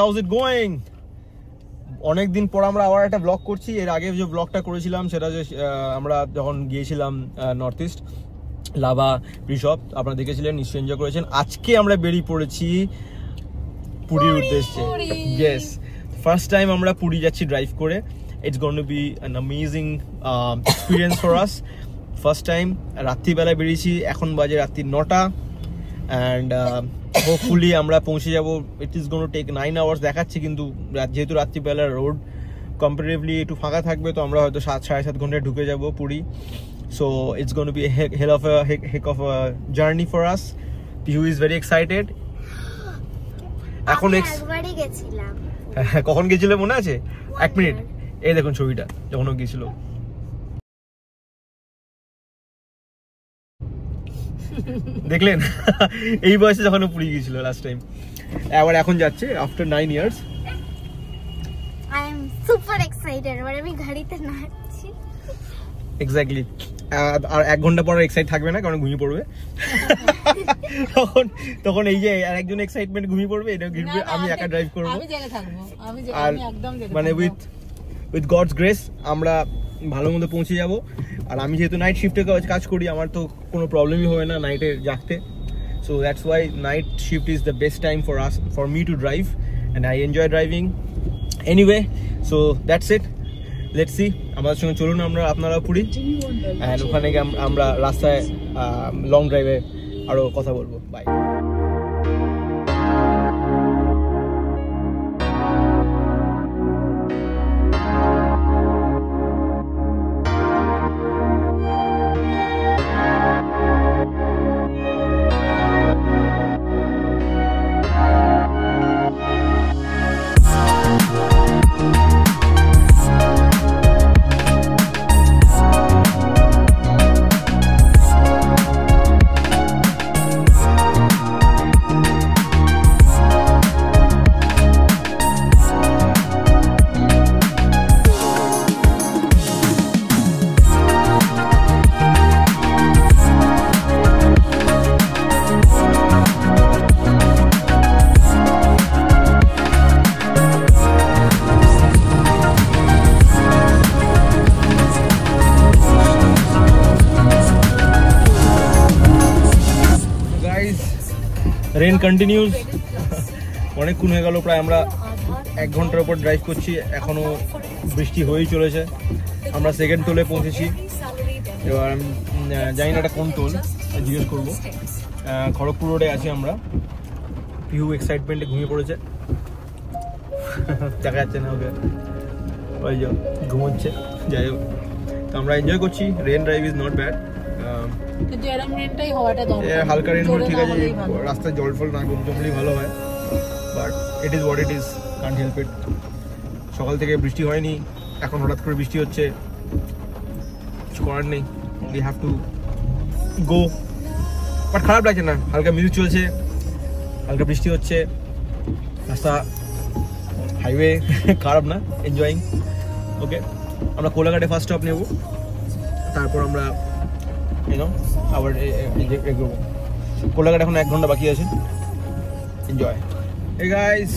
House ইট going? অনেকদিন পর আমরা আবার একটা ব্লগ করছি। এর আগে যে ব্লগটা করেছিলাম সেটা যে আমরা যখন গিয়েছিলাম নর্থ ইস্ট, লাভা রিসর্ট, আপনারা দেখেছিলেন, নিশ্চয়ই এনজয় করেছেন। আজকে আমরা বেরিয়ে পড়েছি পুরীর উদ্দেশ্যে। ইয়েস, ফার্স্ট টাইম আমরা পুরী যাচ্ছি ড্রাইভ করে। It's going to be an amazing experience for us. First time রাত্রিবেলায় বেরিয়েছি, এখন বাজে রাত্রি 9টা, অ্যান্ড হোপফুলি আমরা পৌঁছে যাব। It is going to take 9 hours দেখাচ্ছে, কিন্তু যেহেতু রাত্রিবেলার রোড কম্পারেটিভলি একটু ফাঁকা থাকবে, তো আমরা হয়তো 7-7.5 ঘন্টায় ঢুকে যাব Puri. So it's going to be a heck of a journey for us. Pihu is very excited. এখন একবারই গেছিলাম। কখন গেছিলে মনে আছে? 1 মিনিট, এই দেখুন ছবিটা যখন ও গেছিল। দেখলেন এই বয়সে যখন ও পুরী গিয়েছিল লাস্ট টাইম, আবার এখন যাচ্ছে after 9 years. I am super excited. এবার আমি গাড়িতে নাচছি। এক্স্যাক্টলি। আর 1 ঘন্টা পর এক্সাইট থাকবে না, কারণ ঘুমিয়ে পড়বে। তখন এই যে আরেকজন এক্সাইটমেন্ট ঘুমিয়ে পড়বে, এটা ঘুরবে, আমি একা ড্রাইভ করব। আমি জেগে থাকবো, আমি একদম জেগে মানে উইথ গডস গ্রেস আমরা ভালো মতো পৌঁছে যাব। আর আমি যেহেতু নাইট শিফটে কাজ করি, আমার তো কোনো প্রবলেমই হবে না নাইটে জাগতে। So that's why night shift is the best time for me to drive, and I enjoy driving. Anyway, so that's it. Let's see, আমাদের সঙ্গে চলুন আপনারা পুরী, অ্যান্ড ওখানে গিয়ে আমরা রাস্তায় লং ড্রাইভে আরও কথা বলবো। বাই। Rain continues. অনেকক্ষণ হয়ে গেল, প্রায় আমরা 1 ঘন্টার উপর ড্রাইভ করছি, এখনও বৃষ্টি হয়েই চলেছে। আমরা সেকেন্ড টোলে পৌঁছেছি। এবার আমি জানি না এটা কোন টোল, জিজ্ঞেস করবো। খড়গপুর রোডে আছি আমরা। পিহু এক্সাইটমেন্টে ঘুমিয়ে পড়েছে, দেখা যাচ্ছে না ওকে, ওই যে ঘুমোচ্ছে। যাই হোক, তো আমরা এনজয় করছি। Rain drive is not bad, কিন্তু এরকম রেনটাই হওয়াটা দরকার। হালকা রেন হলে ঠিক আছে, রাস্তায় জল ফল না জমলেই ভালো হয়, but it is what it is, can't help it. সকাল থেকে বৃষ্টি হয়নি, এখন হঠাৎ করে বৃষ্টি হচ্ছে, কিছু করার নেই, we have to go. But খারাপ লাগছে না, হালকা মিউজিক চলছে, হালকা বৃষ্টি হচ্ছে, রাস্তা হাইওয়ে খারাপ না, এনজয়িং। ওকে, আমরা কোলাঘাটে ফার্স্ট স্টপ নেব, তারপর আমরা আবার এগোবো। কোলাঘাট এখন 1 ঘন্টা বাকি আছে। এনজয়। এই গাইস,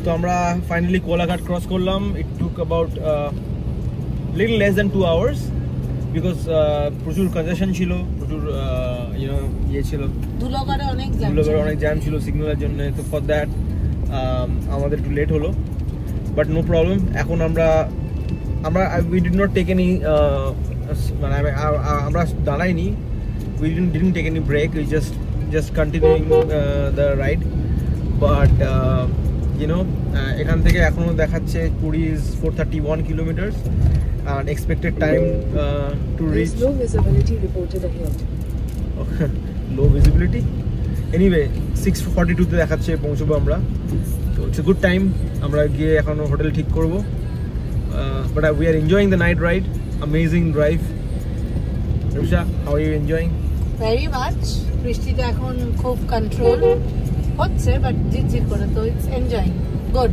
তো আমরা ফাইনালি কোলাঘাট ক্রস করলাম। It took about little less than 2 hours, because প্রচুর কনজেশন ছিল, প্রচুর ইয়ে ছিল, ধুলাগড়ে অনেক জ্যাম ছিল সিগন্যালের জন্য। তো ফর দ্যাট আমাদের একটু লেট হলো, বাট নো প্রবলেম। এখন আমরা we did not take any, মানে আমরা দাঁড়াইনি, we didn't take any break, we just continuing the ride. But এখান থেকে এখনও দেখাচ্ছে Puri is 431 kilometres, and expected time to reach. Low visibility reported ahead. Low visibility. Anyway, 6:42 তে দেখাচ্ছে পৌঁছবো আমরা, তো ইটস এ গুড টাইম। আমরা গিয়ে এখনো হোটেল ঠিক করবো, but we are enjoying the night ride. Amazing drive. Ribsha, how are you enjoying? Very much. বৃষ্টিটা এখন খুব কন্ট্রোল হচ্ছে, বাট ঝিরঝির করে, তো ইটস এনজয়িং, গুড।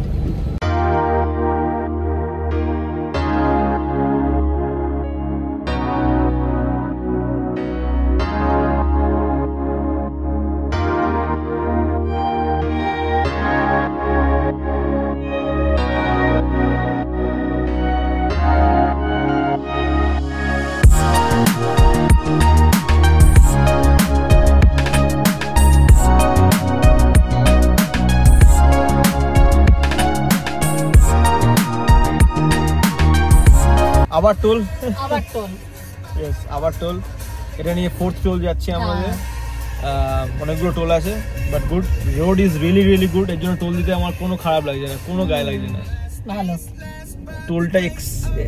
আবার টোল, আবার টোল। ইয়েস আবার টোল। এটা নিয়ে 4th টোল যাচ্ছে আমাদের। অনেকগুলো টোল আছে, but good, road is really really good. এর জন্য টোল দিতে আমার কোনো খারাপ লাগছে না, কোনো গায়ে লাগছে না। ভালো, টোলটা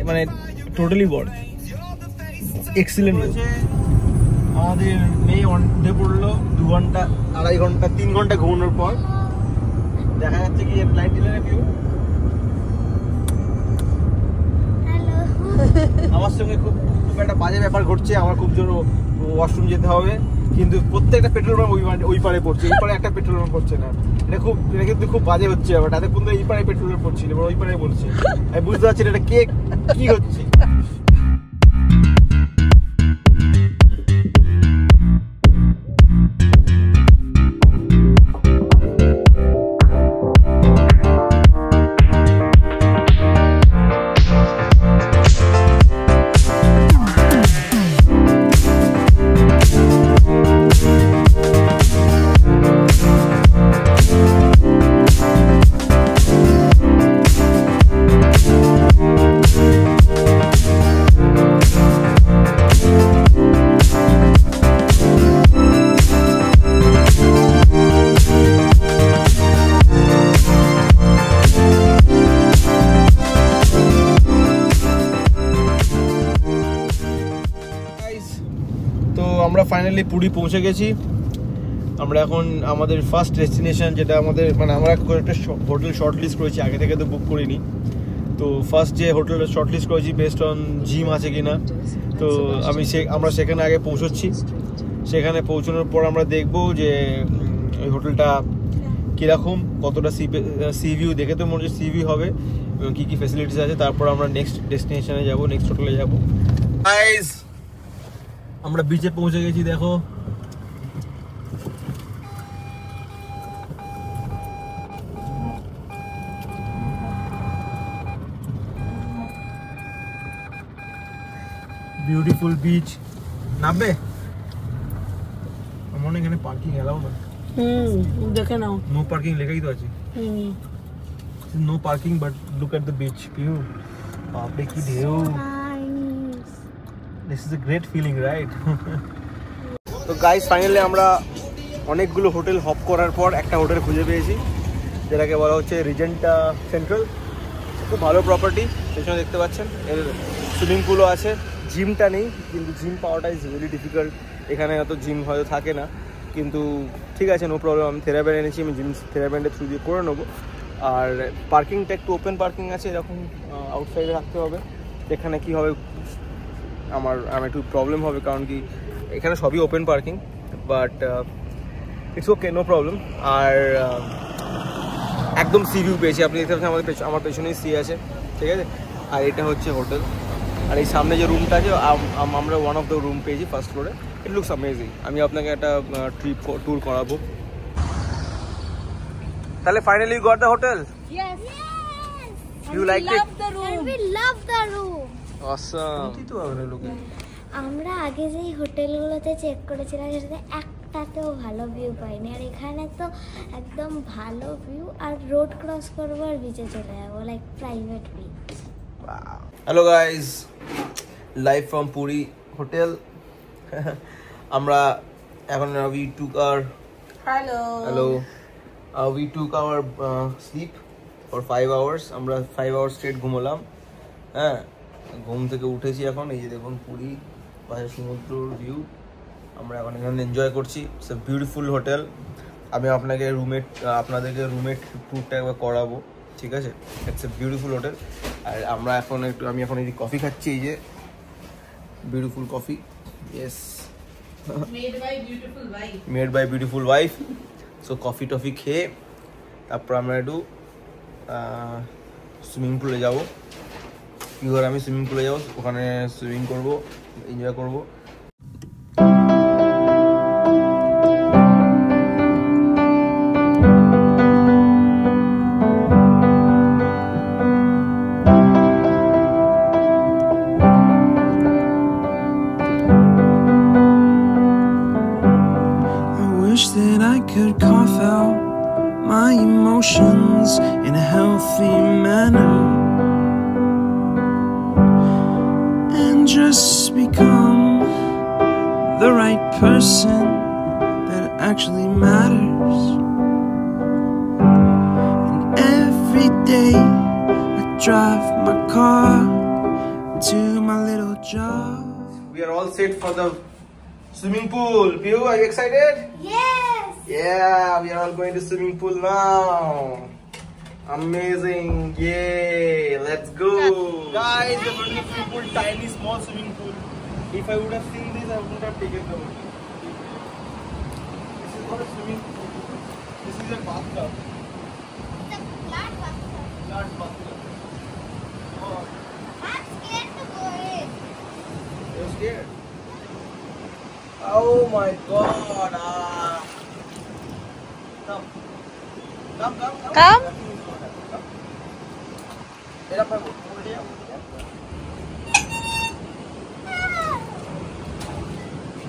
মানে টোটালি বড়, এক্সিলেন্ট। আমাদের মেয়ে উঠে পড়লো 2 ঘন্টা, 2.5 ঘন্টা, 3 ঘন্টা ঘুমানোর পর। দেখা যাচ্ছে কি ফ্লাইট ডিলারের ভিউ। হ্যালো। আমার সঙ্গে খুব একটা বাজে ব্যাপার ঘটছে। আমার খুব জোর ওয়াশরুম যেতে হবে, কিন্তু প্রত্যেকটা পেট্রোল পাম্প ওই পারে পড়ছে, এই পারে একটা পেট্রোল পাম্প পড়ছে না। এটা কিন্তু খুব বাজে হচ্ছে। আবার তাদের পর্যন্ত এই পারে পেট্রোল পাম্প পড়ছিল, ওই পারে পড়ছে। আমি বুঝতে পারছি না এটা কি হচ্ছে। আমরা ফাইনালি পুরী পৌঁছে গেছি। আমরা এখন আমাদের ফার্স্ট ডেস্টিনেশন, যেটা আমাদের মানে আমরা একটা হোটেল শর্ট লিস্ট করেছি, আগে থেকে তো বুক করিনি। তো ফার্স্ট যে হোটেল শর্ট লিস্ট করেছি বেস্ট অন জিম আছে কিনা। তো আমরা সেখানে আগে পৌঁছচ্ছি। সেখানে পৌঁছানোর পর আমরা দেখব যে ওই হোটেলটা কীরকম, কতটা সি ভিউ। দেখে তো মনে হচ্ছে সি ভিউ হবে এবং কী কী ফেসিলিটিস আছে। তারপর আমরা নেক্সট ডেস্টিনেশনে যাব, নেক্সট হোটেলে যাব। গাইস আমরা বিচে পৌঁছে গেছি, দেখো। Beautiful beach. নামবে মনে এখানে পার্কিং এলাও না। দেখে নাও, নো পার্কিং লেখাই তো আছে। No parking, but look at the beach view. বাপরে কি ঢেউ। This is a great feeling, right? তো গাইস ফাইনালি আমরা অনেকগুলো হোটেল হপ করার পর একটা হোটেল খুঁজে পেয়েছি, যেটাকে বলা হচ্ছে রিজেন্টা সেন্ট্রাল। খুব ভালো প্রপার্টি, পেছনে দেখতে পাচ্ছেন। এর সুইমিং পুলও আছে। জিমটা নেই, কিন্তু জিম পাওয়াটা ইজ ভেরি ডিফিকাল্ট। এখানে অত জিম হয়তো থাকে না, কিন্তু ঠিক আছে, নো প্রবলেম। আমি থেরাব্যান্ড এনেছি, আমি জিম থেরাব্যান্ডের থ্রু দিয়ে করে নেবো। আর পার্কিংটা একটু ওপেন পার্কিং আছে, এরকম আউটসাইডে রাখতে হবে। এখানে কী হবে, আমার একটু প্রবলেম হবে, কারণ কি এখানে সবই open parking, but it's okay, no problem. আর একদম সি ভিউ পেয়েছি, আপনি দেখতে পাচ্ছেন আমার পেছনেই সি আছে, ঠিক আছে। আর এটা হচ্ছে হোটেল। আর এই সামনে যে রুমটা আছে, আমরা ওয়ান অফ দ্য রুম পেয়েছি ফার্স্ট ফ্লোরে। It looks amazing. আমি আপনাকে একটা ট্যুর করাবো। তাহলে finally you got the hotel? Yes. You liked it? And we love the room. Awesome. কি তো হবে লোকে। আমরা আগে যেই হোটেলগুলোতে চেক করেছিলাম সেটাতে একটাতেও ভালো ভিউ পাইনি, আর এখানে তো একদম ভালো ভিউ। আর রোড ক্রস করবো আর বিচে চলে যাবো, like private beach. Hello guys, live from Puri hotel. আমরা এখন we took our sleep for 5 hours. আমরা 5 hours straight ঘুমোলাম। হ্যাঁ, ঘুম থেকে উঠেছি এখন। এই যে দেখুন পুরী, পাশে সমুদ্রর ভিউ। আমরা এখন এখানে এনজয় করছি। It's a beautiful hotel. আমি আপনাদেরকে রুমের ট্যুরটা একবার করাবো, ঠিক আছে? It's a beautiful hotel. আর আমি এখন এই যে কফি খাচ্ছি, এই যে beautiful coffee. Yes, made by beautiful wife. So coffee toffee খেয়ে তারপর আমরা একটু সুইমিং পুলে যাবো। আমি সুইমিং পুলে যাবো, ওখানে সুইমিং করবো, এনজয় করবো। That I could cough out my emotions in a healthy manner. just become the right person that actually matters. And every day I drive my car to my little job. We are all set for the swimming pool. Piyu, are you excited? Yes! Yeah, we are all going to swimming pool now. Amazing. Yay, let's go. Guys, the swimming pool, tiny small swimming pool. If I would have seen this, I wouldn't have taken the one. This is not a swimming pool. This is a bathtub. It's a flat bathtub. Large bathtub. Oh, I'm scared to go in. you're scared? Oh my god. Come. Come, come, come. Come. Get up my boat. Over here.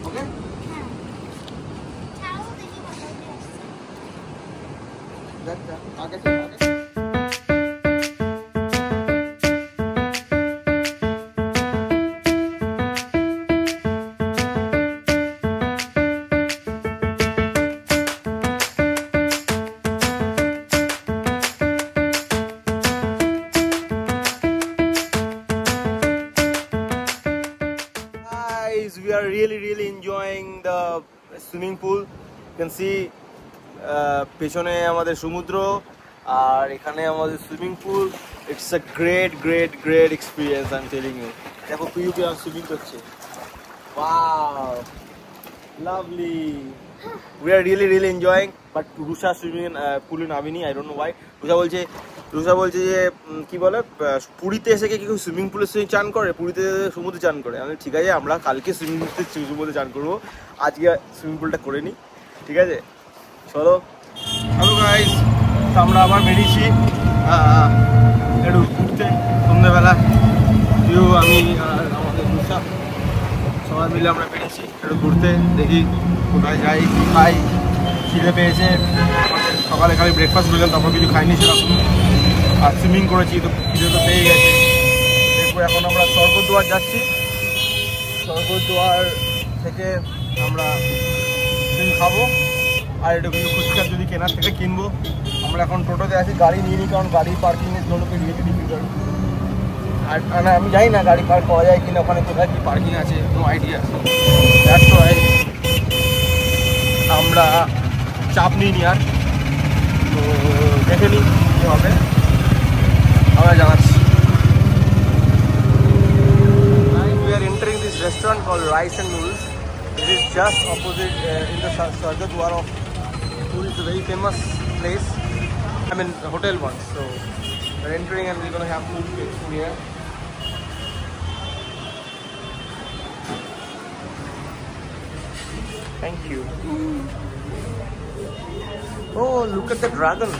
Okay? How did you want to do this? That, आगे से आगे. Guys, we are really enjoying the swimming pool. You can see পেছনে আমাদের সমুদ্র আর এখানে আমাদের swimming pool. It's a great experience, I'm telling you. দেখো পিউ কিরকম সুইমিং করছে. Wow, lovely. We are really enjoying, but Rusha swimming পুলে নামিনি. I don't know why. Rusha বলছে যে কি বলে পুরীতে এসে কি কেউ সুইমিং পুলে চান করে, পুরীতে সমুদ্রে চান করে. আমি ঠিক আছে, আমরা কালকে সুইমিং পুলে চান করবো, আজকে সুইমিং পুলটা করে নিই. ঠিক আছে, চলো. হ্যালো গাইস, তো আমরা আবার বেরিয়েছি একটু ঘুরতে সন্ধ্যেবেলা. কেউ আমি আর আমাদের রুষা সবাই মিলে আমরা বেরিয়েছি একটু ঘুরতে. দেখি কোথায় যাই, কি খাই. খিদে পেয়েছে. সকালে খালি ব্রেকফাস্ট করলাম, তারপর কিছু খাইনি সেরকম. আর সুইমিং করেছি, তো খিদে তো পেয়ে গেছে. দেখবো এখন আমরা স্বর্গদ্বার যাচ্ছি. স্বর্গদ্বার থেকে আমরা কিছু খাবো আর একটু কিছু ফুচকা যদি কেনার থেকে কিনবো. আমরা এখন টোটোতে আছি, গাড়ি নিয়ে নিই, কারণ গাড়ি পার্কিং এর জন্য রিয়েলি ডিফিকাল্ট. আর আমি জানি না গাড়ি পার্ক পাওয়া যায় কিনা, ওখানে কোথায় কি পার্কিং আছে, নো আইডিয়া. দ্যাটস ওয়াই আমরা চাপ নিই আর. তো দেখে নিই কী হবে, আমরা জানাচ্ছি. We are entering this restaurant called Rice and Noodles. It is just opposite in the Swargadwar of Puri. It's a very famous place. I mean, hotel one. So we're entering and we're gonna have food here. Thank you. Oh, look at the dragon.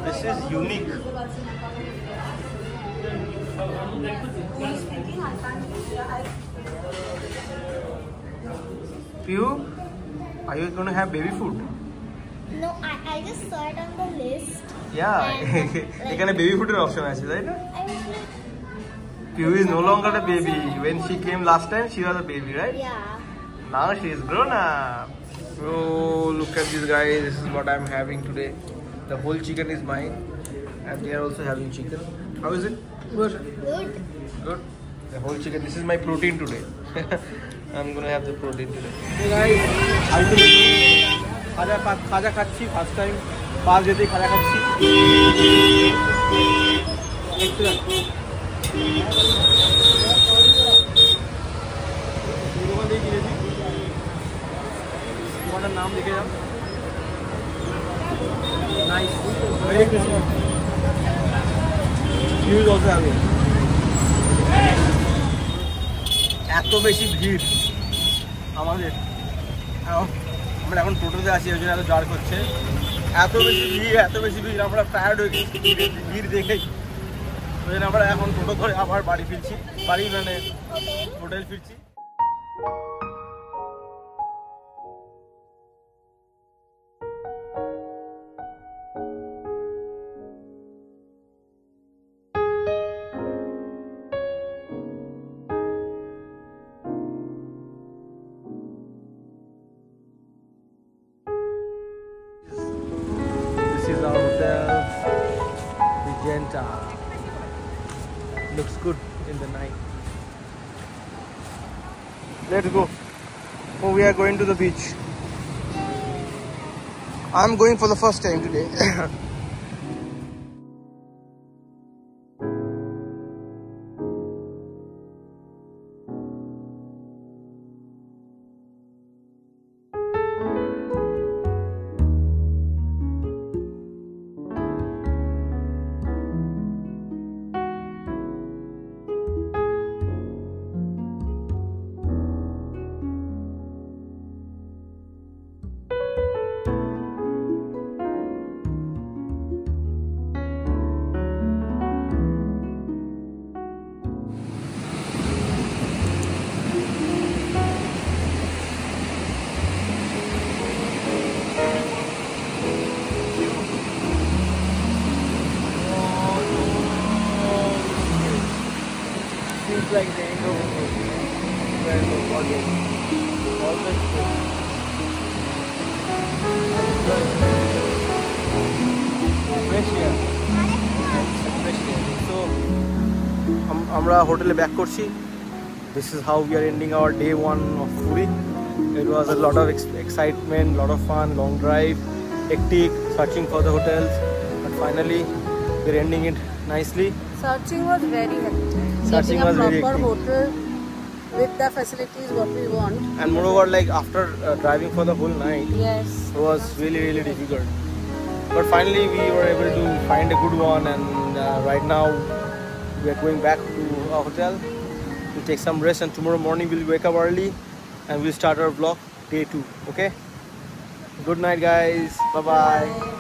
This is unique. Piyu, are you going to have baby food? No, I just saw it on the list. Yeah, And, এখানে baby food এর option আছে, তাই না? I was like, Piyu is no longer a baby. When she came last time, she was a baby, right? yeah. Now she is grown up. Oh, look at this, guys. This is what I'm having today. The whole chicken is mine, and they are also having chicken. How is it? Good. Good. Good. The whole chicken. This is my protein today. I'm gonna have the protein today. Hey guys, ultimately, খাজা খাচ্ছি first time. পাঁচ যেতেই খাজা খাচ্ছি. Excellent. দোকান থেকে কিনেছি. দোকানটার নাম লিখে যাও. Nice. Very crispy. You is also having. এত বেশি ভিড় আমাদের. আমরা এখন টোটোতে আছি, ওই জন্য এত জার্ক হচ্ছে. এত বেশি ভিড় আমরা টায়ার্ড হয়ে গেছি ভিড় দেখেই. ওই জন্য আমরা এখন টোটো করে আবার বাড়ি ফিরছি. বাড়ি মানে হোটেল ফিরছি. Looks good in the night. Let's go. Oh, we are going to the beach. I'm going for the first time today. Seems like the end of the always fresh air. So আমরা হোটেলে back করছি. This is how we are ending our day 1 of Puri. It was a lot of excitement, lot of fun, long drive, hectic, searching for the hotels, but finally we're ending it nicely. Searching was very hectic. Searching was very proper hectic. hotel with the facilities what we want. And moreover, like after driving for the whole night, Yes. it was really difficult. But finally we were able to find a good one, and right now we are going back to our hotel. We'll take some rest, and tomorrow morning we'll wake up early and we'll start our vlog day 2. Okay? Good night guys. Bye bye.